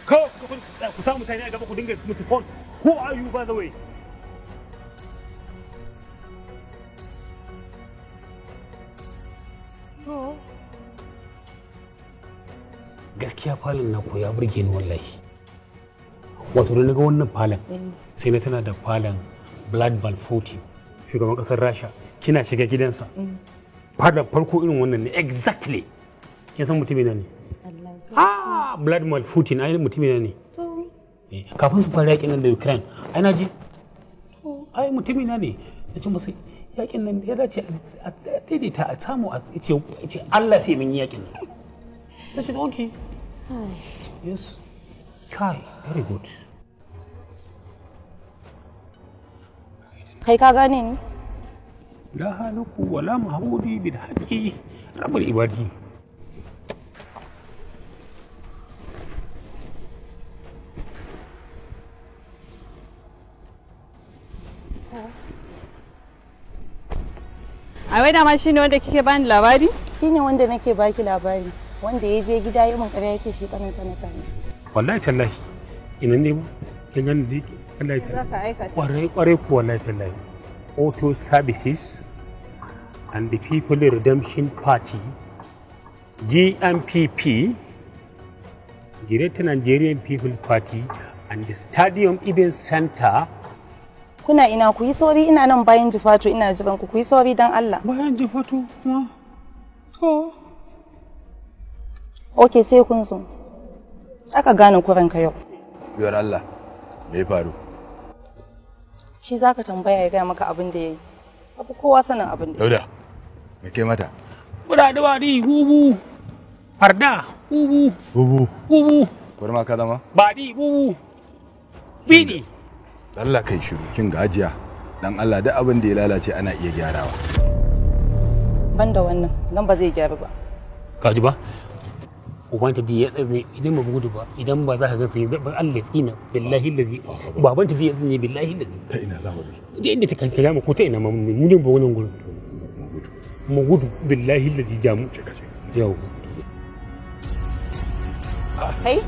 Kawai ku samu mutane a gaba ku dinga musu phone. Who are you by the way? Gaskiya falon na ya burge ni wallahi. Wato da naga wannan falon sai na tana da falon Vladimir Putin shugaban kasar Rasha kina shiga gidansa. Falon farko irin wannan ne exactly. Kin san mutumina ne? Vladimir Putin ai mutumina ne. Kafin su fara yakin nan da Ukraine ai na ji. Ai mutumina ne. Nace musu yakin nan ya dace a daidaita a samu a ce Allah sai mun yi yakin nan. Nace okay. Yes. Kai, very good. Kai ka gane ni? La haluku wala mahmudi bil haqi rabbul ibadi. A wai dama shine wanda kike bani labari? Shine wanda nake baki labari. Wanda ya je gida ya mun kare yake shi kanin sanata ne. Wallahi tallahi. Ina ne ba? Kin gani da yake? Wallahi tallahi. Kwarai ku wallahi tallahi. Auto Services and the People Redemption Party GMPP Greater Nigerian People Party and the Stadium Event Center. Kuna ina ku yi sauri ina nan bayan Jifatu ina jiran ku yi sauri dan Allah. Bayan Jifatu kuma? To. Okay sai kun zo. Aka gane kuranka yau. Biyar Allah, me ya faru? Shi zaka tambaya ya gaya maka abin da yayi. Abu kowa sanin abin da. Dauda, me kai mata? Kuda da bari bubu. Farda bubu. Bubu. Bubu. Kurma ka zama? Badi bubu. Bidi. Allah kai shiru, kin gajiya. Dan Allah duk abin da ya lalace ana iya gyarawa. Banda wannan, nan ba zai gyaru ba. Kaji ba? Ubanta da ya tsare idan ba gudu ba idan ba za ka ga sai zaban Allah tsina billahi lazi babanta zai tsine billahi lazi Ta ina za mu je inda ta kankara mu ko ta ina mu ne ba wannan gurin mu gudu billahi lazi jamu yau Kai